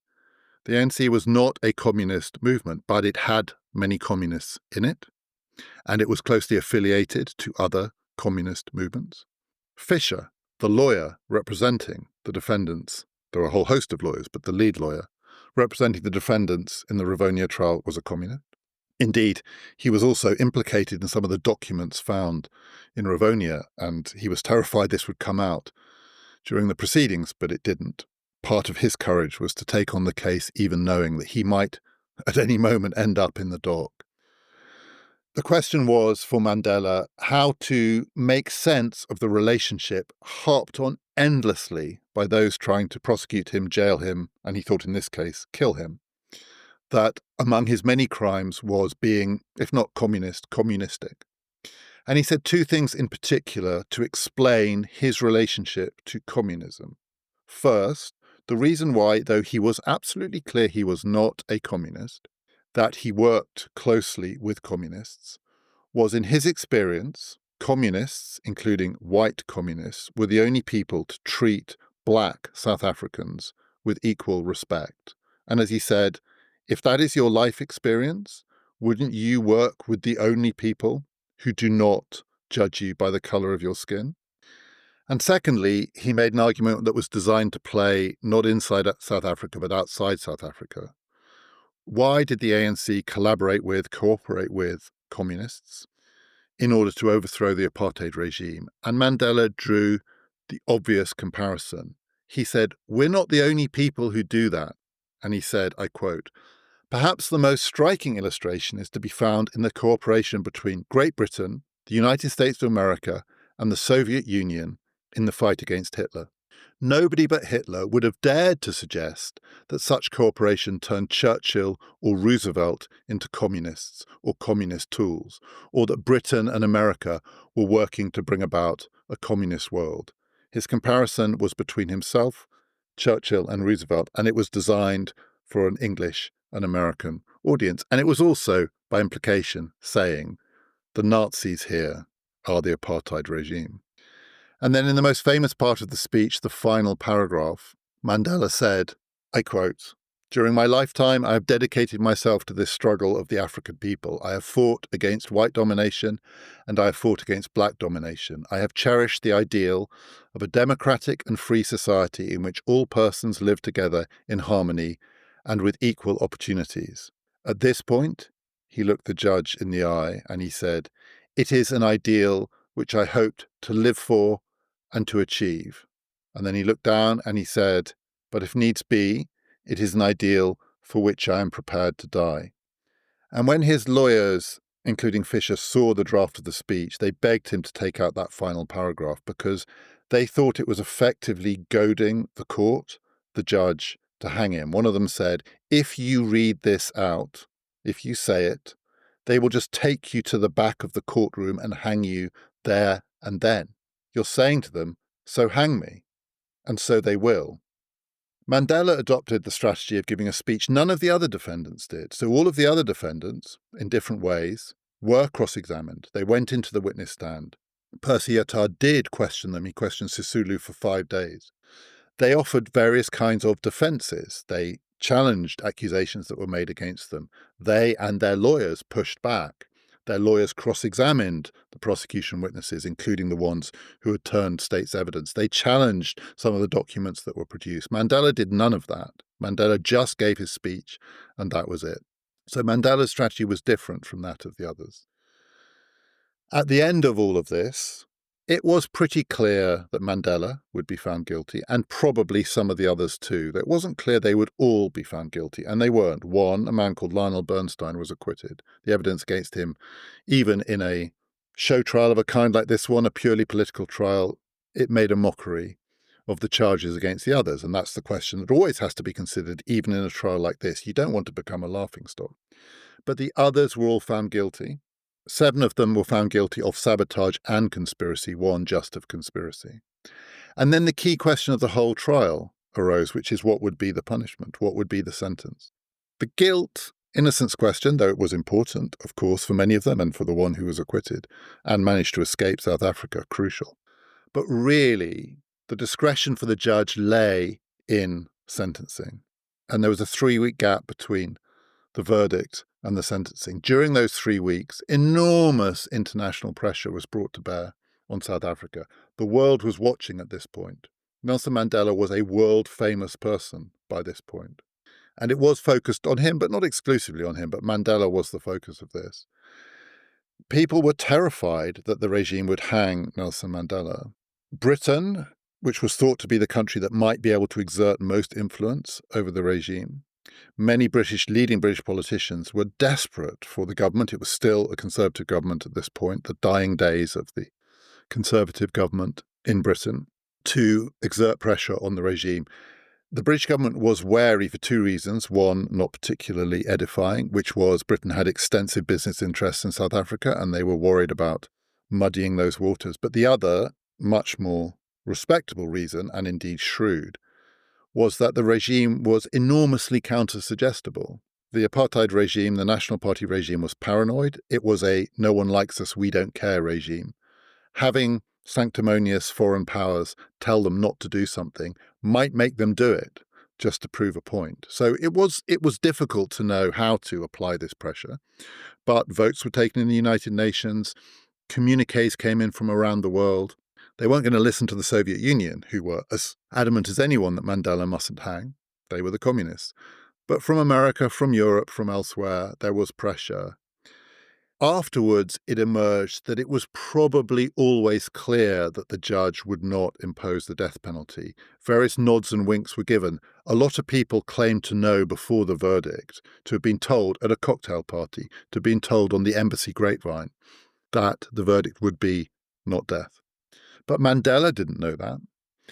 The ANC was not a communist movement, but it had many communists in it, and it was closely affiliated to other communist movements. Fisher, the lawyer representing the defendants, there were a whole host of lawyers, but the lead lawyer representing the defendants in the Rivonia trial was a communist. Indeed, he was also implicated in some of the documents found in Rivonia, and he was terrified this would come out during the proceedings, but it didn't. Part of his courage was to take on the case even knowing that he might at any moment end up in the dock. The question was for Mandela how to make sense of the relationship harped on endlessly by those trying to prosecute him, jail him, and he thought in this case, kill him, that among his many crimes was being, if not communist, communistic. And he said two things in particular to explain his relationship to communism. First, the reason why, though he was absolutely clear he was not a communist, that he worked closely with communists, was in his experience, communists, including white communists, were the only people to treat black South Africans with equal respect. And as he said, if that is your life experience, wouldn't you work with the only people who do not judge you by the colour of your skin? And secondly, he made an argument that was designed to play not inside South Africa, but outside South Africa. Why did the ANC collaborate with, cooperate with communists in order to overthrow the apartheid regime? And Mandela drew the obvious comparison. He said, we're not the only people who do that. And he said, I quote, perhaps the most striking illustration is to be found in the cooperation between Great Britain, the United States of America, and the Soviet Union in the fight against Hitler. Nobody but Hitler would have dared to suggest that such cooperation turned Churchill or Roosevelt into communists or communist tools, or that Britain and America were working to bring about a communist world. His comparison was between himself, Churchill, and Roosevelt, and it was designed for an English and American audience. And it was also, by implication, saying the Nazis here are the apartheid regime. And then in the most famous part of the speech, the final paragraph, Mandela said, I quote, during my lifetime, I have dedicated myself to this struggle of the African people. I have fought against white domination and I have fought against black domination. I have cherished the ideal of a democratic and free society in which all persons live together in harmony and with equal opportunities. At this point, he looked the judge in the eye and he said, it is an ideal which I hoped to live for and to achieve. And then he looked down and he said, but if needs be, it is an ideal for which I am prepared to die. And when his lawyers, including Fisher, saw the draft of the speech, they begged him to take out that final paragraph because they thought it was effectively goading the court, the judge, to hang him. One of them said, if you read this out, if you say it, they will just take you to the back of the courtroom and hang you there and then. You're saying to them, so hang me. And so they will. Mandela adopted the strategy of giving a speech. None of the other defendants did. So all of the other defendants, in different ways, were cross-examined. They went into the witness stand. Percy Yattard did question them. He questioned Sisulu for 5 days. They offered various kinds of defences. They challenged accusations that were made against them. They and their lawyers pushed back. Their lawyers cross-examined the prosecution witnesses, including the ones who had turned state's evidence. They challenged some of the documents that were produced. Mandela did none of that. Mandela just gave his speech, and that was it. So Mandela's strategy was different from that of the others. At the end of all of this, it was pretty clear that Mandela would be found guilty, and probably some of the others too. It wasn't clear they would all be found guilty, and they weren't. One, a man called Lionel Bernstein, was acquitted. The evidence against him, even in a show trial of a kind like this one, a purely political trial, it made a mockery of the charges against the others. And that's the question that always has to be considered, even in a trial like this. You don't want to become a laughingstock. But the others were all found guilty. 7 of them were found guilty of sabotage and conspiracy, 1 just of conspiracy. And then the key question of the whole trial arose, which is what would be the punishment? What would be the sentence? The guilt, innocence question, though it was important, of course, for many of them and for the one who was acquitted and managed to escape South Africa, crucial. But really, the discretion for the judge lay in sentencing. And there was a 3-week gap between the verdict and the sentencing. During those 3 weeks, enormous international pressure was brought to bear on South Africa. The world was watching at this point. Nelson Mandela was a world-famous person by this point. And it was focused on him, but not exclusively on him, but Mandela was the focus of this. People were terrified that the regime would hang Nelson Mandela. Britain, which was thought to be the country that might be able to exert most influence over the regime, many leading British politicians were desperate for the government. It was still a Conservative government at this point, the dying days of the Conservative government in Britain, to exert pressure on the regime. The British government was wary for 2 reasons. One, not particularly edifying, which was Britain had extensive business interests in South Africa, and they were worried about muddying those waters. But the other, much more respectable reason, and indeed shrewd, was that the regime was enormously counter-suggestible. The apartheid regime, the National Party regime, was paranoid. It was a no one likes us, we don't care regime. Having sanctimonious foreign powers tell them not to do something might make them do it just to prove a point. So it was difficult to know how to apply this pressure. But votes were taken in the United Nations. Communiques came in from around the world. They weren't going to listen to the Soviet Union, who were as adamant as anyone that Mandela mustn't hang. They were the communists. But from America, from Europe, from elsewhere, there was pressure. Afterwards, it emerged that it was probably always clear that the judge would not impose the death penalty. Various nods and winks were given. A lot of people claimed to know before the verdict, to have been told at a cocktail party, to have been told on the embassy grapevine, that the verdict would be not death. But Mandela didn't know that.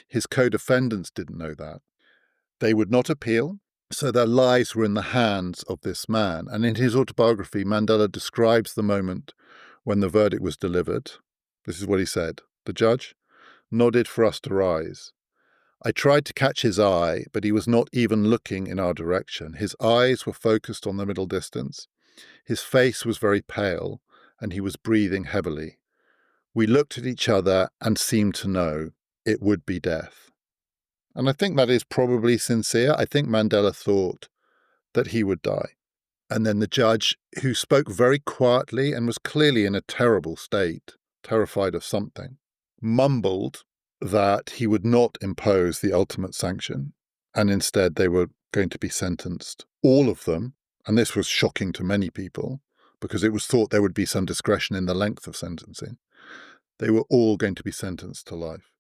His co-defendants didn't know that. They would not appeal, so their lives were in the hands of this man. And in his autobiography, Mandela describes the moment when the verdict was delivered. This is what he said. The judge nodded for us to rise. I tried to catch his eye, but he was not even looking in our direction. His eyes were focused on the middle distance. His face was very pale, and he was breathing heavily. We looked at each other and seemed to know it would be death. And I think that is probably sincere. I think Mandela thought that he would die. And then the judge, who spoke very quietly and was clearly in a terrible state, terrified of something, mumbled that he would not impose the ultimate sanction, and instead they were going to be sentenced, all of them, and this was shocking to many people, because it was thought there would be some discretion in the length of sentencing. They were all going to be sentenced to life.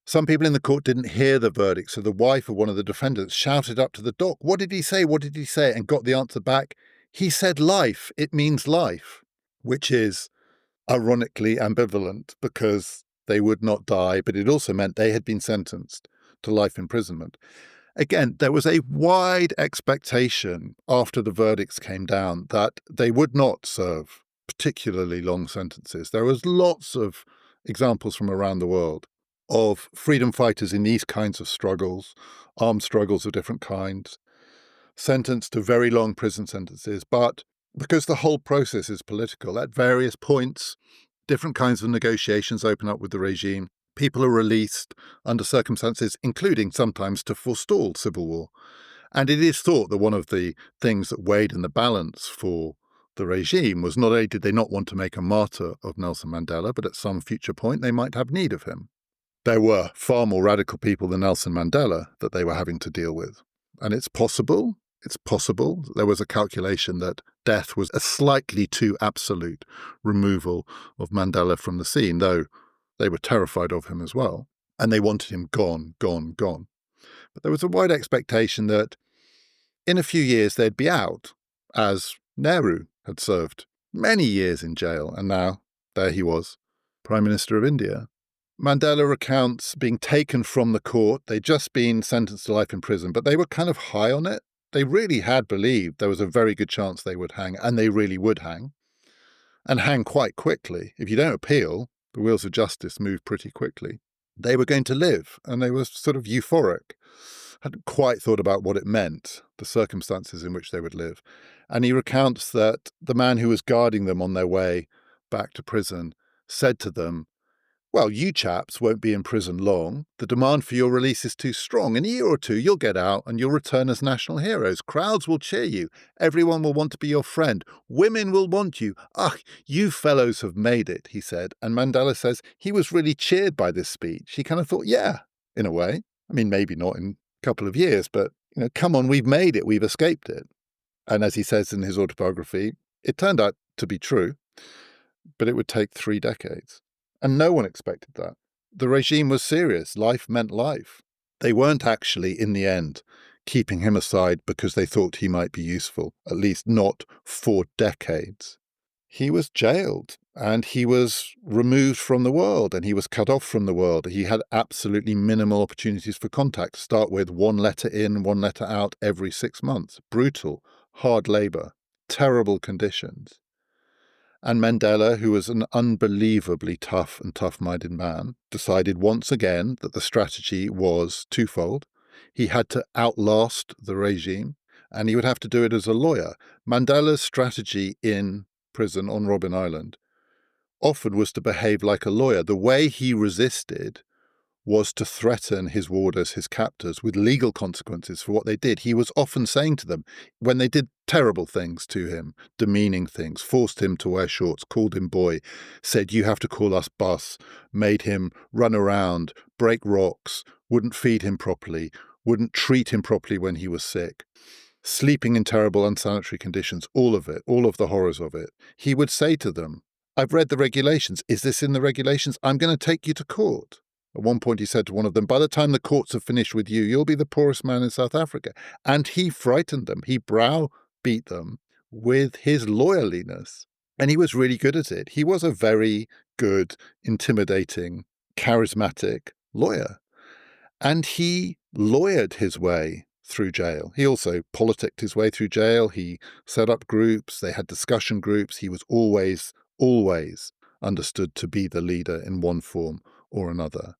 Some people in the court didn't hear the verdict, so the wife of one of the defendants shouted up to the doc, "What did he say? What did he say?" and got the answer back, "He said life. It means life," which is ironically ambivalent because they would not die, but it also meant they had been sentenced to life imprisonment. Again, there was a wide expectation after the verdicts came down that they would not serve particularly long sentences. There was lots of examples from around the world of freedom fighters in these kinds of struggles, armed struggles of different kinds, sentenced to very long prison sentences. But because the whole process is political, at various points, different kinds of negotiations open up with the regime. People are released under circumstances, including sometimes to forestall civil war. And it is thought that one of the things that weighed in the balance for the regime was not only did they not want to make a martyr of Nelson Mandela, but at some future point they might have need of him. There were far more radical people than Nelson Mandela that they were having to deal with. And it's possible there was a calculation that death was a slightly too absolute removal of Mandela from the scene, though they were terrified of him as well. And they wanted him gone, gone, gone. But there was a wide expectation that in a few years they'd be out, as Nehru had served many years in jail, and now there he was, Prime Minister of India. Mandela recounts being taken from the court. They'd just been sentenced to life in prison, but they were kind of high on it. They really had believed there was a very good chance they would hang, and they really would hang, and hang quite quickly. If you don't appeal, the wheels of justice move pretty quickly. They were going to live, and they were sort of euphoric. Hadn't quite thought about what it meant, the circumstances in which they would live. And he recounts that the man who was guarding them on their way back to prison said to them, "Well, you chaps won't be in prison long. The demand for your release is too strong. In a year or two, you'll get out and you'll return as national heroes. Crowds will cheer you. Everyone will want to be your friend. Women will want you. Ah, you fellows have made it," he said. And Mandela says he was really cheered by this speech. He kind of thought, yeah, in a way. I mean, maybe not in a couple of years, but, come on, we've made it. We've escaped it. And as he says in his autobiography, it turned out to be true, but it would take 3 decades. And no one expected that. The regime was serious. Life meant life. They weren't actually, in the end, keeping him aside because they thought he might be useful, at least not for decades. He was jailed and he was removed from the world and he was cut off from the world. He had absolutely minimal opportunities for contact. Start with 1 letter in, 1 letter out every 6 months. Brutal, hard labor, terrible conditions. And Mandela, who was an unbelievably tough and tough-minded man, decided once again that the strategy was twofold. He had to outlast the regime, and he would have to do it as a lawyer. Mandela's strategy in prison on Robben Island often was to behave like a lawyer. The way he resisted was to threaten his warders, his captors, with legal consequences for what they did. He was often saying to them, when they did terrible things to him, demeaning things, forced him to wear shorts, called him boy, said, "You have to call us bus," made him run around, break rocks, wouldn't feed him properly, wouldn't treat him properly when he was sick, sleeping in terrible unsanitary conditions, all of it, all of the horrors of it. He would say to them, "I've read the regulations. Is this in the regulations? I'm going to take you to court." At one point he said to one of them, "By the time the courts have finished with you, you'll be the poorest man in South Africa." And he frightened them. He browbeat them with his lawyerliness. And he was really good at it. He was a very good, intimidating, charismatic lawyer. And he lawyered his way through jail. He also politicked his way through jail. He set up groups. They had discussion groups. He was always understood to be the leader in one form or another.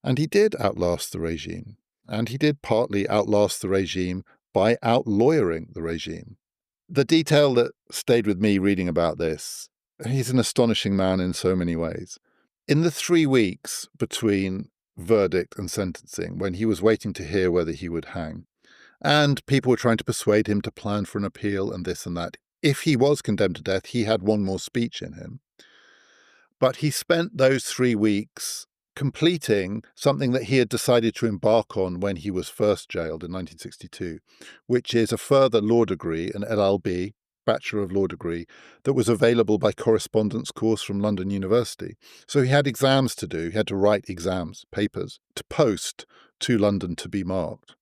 And he did outlast the regime. And he did partly outlast the regime by out-lawyering the regime. The detail that stayed with me reading about this, he's an astonishing man in so many ways. In the 3 weeks between verdict and sentencing, when he was waiting to hear whether he would hang, and people were trying to persuade him to plan for an appeal and this and that, if he was condemned to death, he had one more speech in him. But he spent those 3 weeks completing something that he had decided to embark on when he was first jailed in 1962, which is a further law degree, an LLB, Bachelor of Law degree, that was available by correspondence course from London University. So he had exams to do. He had to write exams, papers, to post to London to be marked.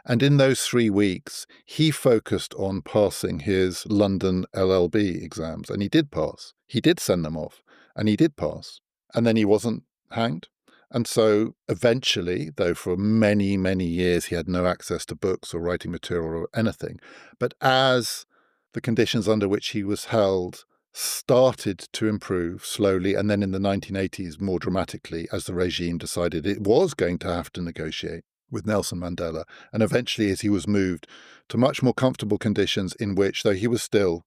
And in those 3 weeks, he focused on passing his London LLB exams, and he did pass. He did send them off, and he did pass. And then he wasn't hanged. And so eventually, though for many, many years he had no access to books or writing material or anything, but as the conditions under which he was held started to improve slowly, and then in the 1980s more dramatically as the regime decided it was going to have to negotiate with Nelson Mandela, and eventually as he was moved to much more comfortable conditions in which, though he was still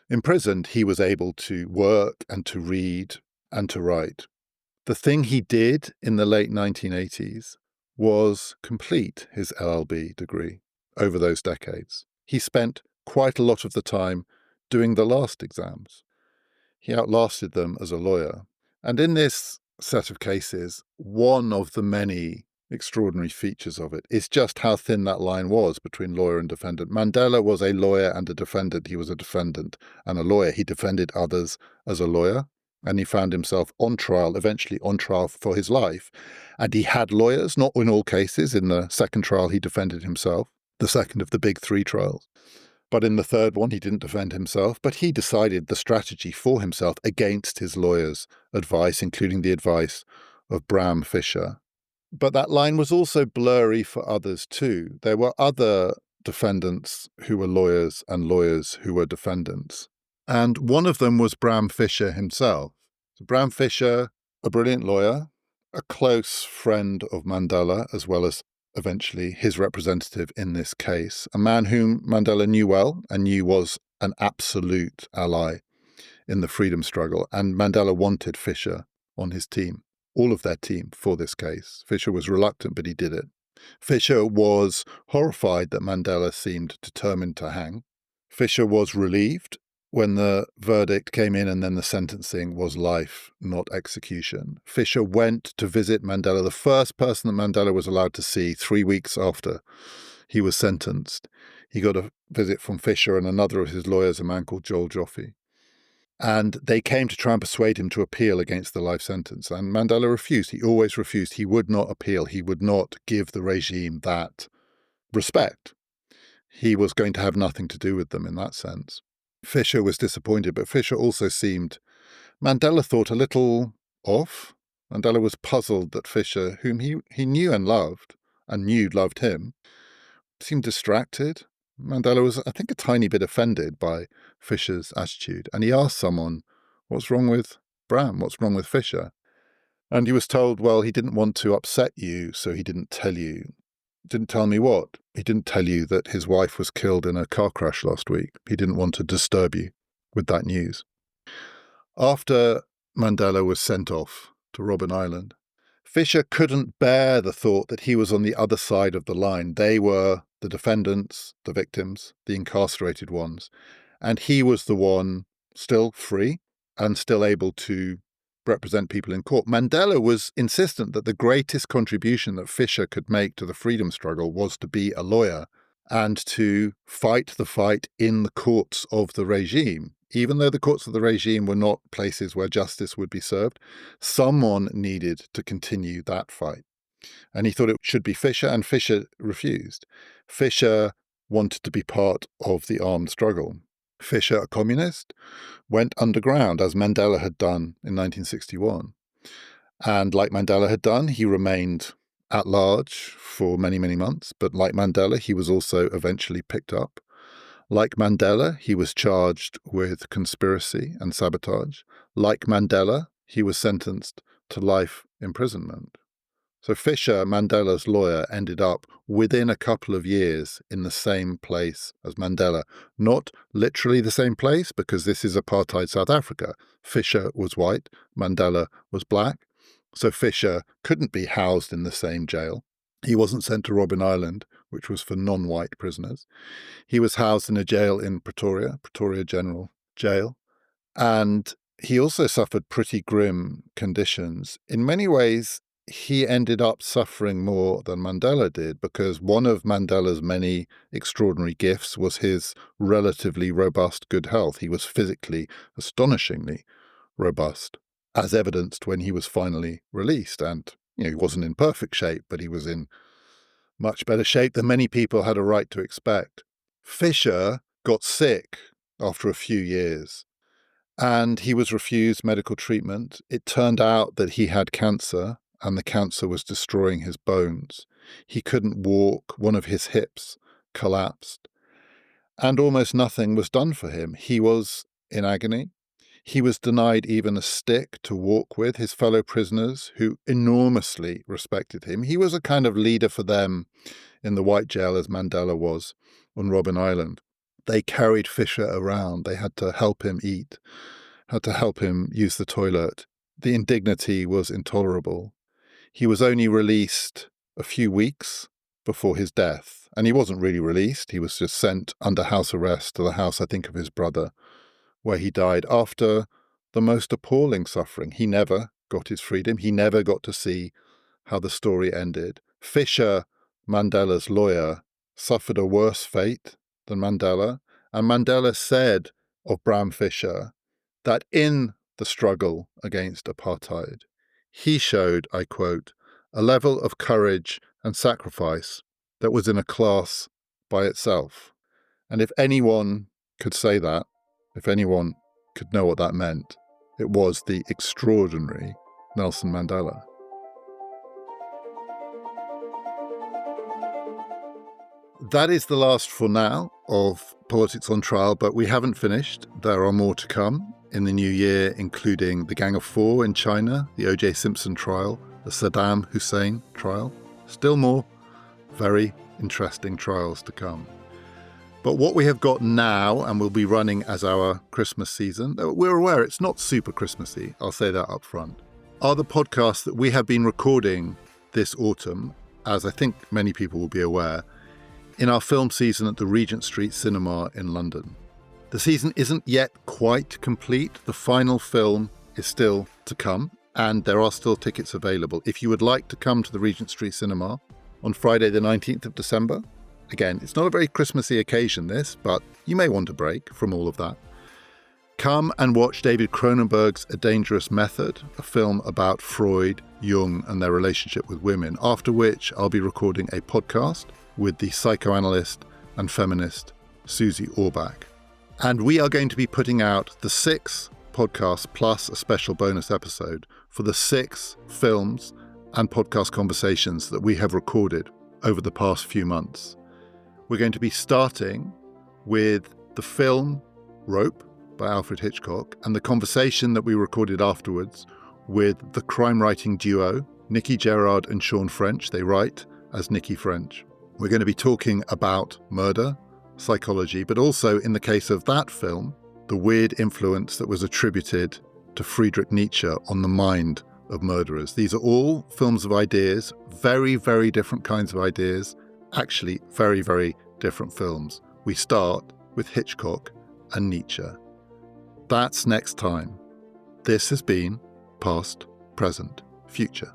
imprisoned, he was able to work and to read and to write. The thing he did in the late 1980s was complete his LLB degree over those decades. He spent quite a lot of the time doing the last exams. He outlasted them as a lawyer. And in this set of cases, one of the many extraordinary features of it is just how thin that line was between lawyer and defendant. Mandela was a lawyer and a defendant. He was a defendant and a lawyer. He defended others as a lawyer, and he found himself on trial, eventually on trial for his life. And he had lawyers, not in all cases. In the second trial, he defended himself, the second of the big three trials. But in the third one, he didn't defend himself, but he decided the strategy for himself against his lawyers' advice, including the advice of Bram Fischer. But that line was also blurry for others too. There were other defendants who were lawyers and lawyers who were defendants. And one of them was Bram Fischer himself. So Bram Fischer, a brilliant lawyer, a close friend of Mandela, as well as eventually his representative in this case, a man whom Mandela knew well and knew was an absolute ally in the freedom struggle. And Mandela wanted Fischer on his team, all of their team, for this case. Fischer was reluctant, but he did it. Fischer was horrified that Mandela seemed determined to hang. Fischer was relieved when the verdict came in and then the sentencing was life, not execution. Fischer went to visit Mandela, the first person that Mandela was allowed to see 3 weeks after he was sentenced. He got a visit from Fischer and another of his lawyers, a man called Joel Joffe. And they came to try and persuade him to appeal against the life sentence. And Mandela refused. He always refused. He would not appeal. He would not give the regime that respect. He was going to have nothing to do with them in that sense. Fischer was disappointed, but Fischer also seemed, Mandela thought, a little off. Mandela was puzzled that Fischer, whom he knew and knew loved him, seemed distracted. Mandela was, I think, a tiny bit offended by Fischer's attitude, and he asked someone, what's wrong with Bram? What's wrong with Fischer? And he was told, well, he didn't want to upset you, so he didn't tell you. Didn't tell me what? He didn't tell you that his wife was killed in a car crash last week. He didn't want to disturb you with that news. After Mandela was sent off to Robben Island, Fischer couldn't bear the thought that he was on the other side of the line. They were the defendants, the victims, the incarcerated ones, and he was the one still free and still able to represent people in court. Mandela was insistent that the greatest contribution that Fischer could make to the freedom struggle was to be a lawyer and to fight the fight in the courts of the regime. Even though the courts of the regime were not places where justice would be served, someone needed to continue that fight. And he thought it should be Fischer, and Fischer refused. Fischer wanted to be part of the armed struggle. Fischer, a communist, went underground, as Mandela had done in 1961. And like Mandela had done, he remained at large for many, many months. But like Mandela, he was also eventually picked up. Like Mandela, he was charged with conspiracy and sabotage. Like Mandela, he was sentenced to life imprisonment. So Fischer, Mandela's lawyer, ended up within a couple of years in the same place as Mandela. Not literally the same place, because this is apartheid South Africa. Fischer was white, Mandela was black. So Fischer couldn't be housed in the same jail. He wasn't sent to Robben Island, which was for non-white prisoners. He was housed in a jail in Pretoria General Jail. And he also suffered pretty grim conditions. In many ways, he ended up suffering more than Mandela did, because one of Mandela's many extraordinary gifts was his relatively robust good health. He was physically astonishingly robust, as evidenced when he was finally released. And he wasn't in perfect shape, but he was in much better shape than many people had a right to expect. Fischer got sick after a few years, and he was refused medical treatment. It turned out that he had cancer, and the cancer was destroying his bones. He couldn't walk. One of his hips collapsed, and almost nothing was done for him. He was in agony. He was denied even a stick to walk with his fellow prisoners, who enormously respected him. He was a kind of leader for them in the White Jail, as Mandela was on Robben Island. They carried Fisher around. They had to help him eat, had to help him use the toilet. The indignity was intolerable. He was only released a few weeks before his death. And he wasn't really released. He was just sent under house arrest to the house, I think, of his brother, where he died after the most appalling suffering. He never got his freedom. He never got to see how the story ended. Fisher, Mandela's lawyer, suffered a worse fate than Mandela. And Mandela said of Bram Fisher that in the struggle against apartheid, he showed, I quote, a level of courage and sacrifice that was in a class by itself. And if anyone could say that, if anyone could know what that meant, it was the extraordinary Nelson Mandela. That is the last for now of Politics on Trial, but we haven't finished. There are more to come in the new year, including the Gang of Four in China, the O.J. Simpson trial, the Saddam Hussein trial. Still more very interesting trials to come. But what we have got now, and will be running as our Christmas season, we're aware it's not super Christmassy, I'll say that up front, are the podcasts that we have been recording this autumn, as I think many people will be aware, in our film season at the Regent Street Cinema in London. The season isn't yet quite complete. The final film is still to come, and there are still tickets available. If you would like to come to the Regent Street Cinema on Friday the 19th of December, again, it's not a very Christmassy occasion this, but you may want a break from all of that. Come and watch David Cronenberg's A Dangerous Method, a film about Freud, Jung and their relationship with women, after which I'll be recording a podcast with the psychoanalyst and feminist Susie Orbach. And we are going to be putting out the 6 podcasts plus a special bonus episode for the 6 films and podcast conversations that we have recorded over the past few months. We're going to be starting with the film Rope by Alfred Hitchcock and the conversation that we recorded afterwards with the crime writing duo, Nicci Gerrard and Sean French. They write as Nicci French. We're going to be talking about murder, psychology, but also, in the case of that film, the weird influence that was attributed to Friedrich Nietzsche on the mind of murderers. These are all films of ideas, very, very different kinds of ideas, actually very, very different films. We start with Hitchcock and Nietzsche. That's next time. This has been Past, Present, Future.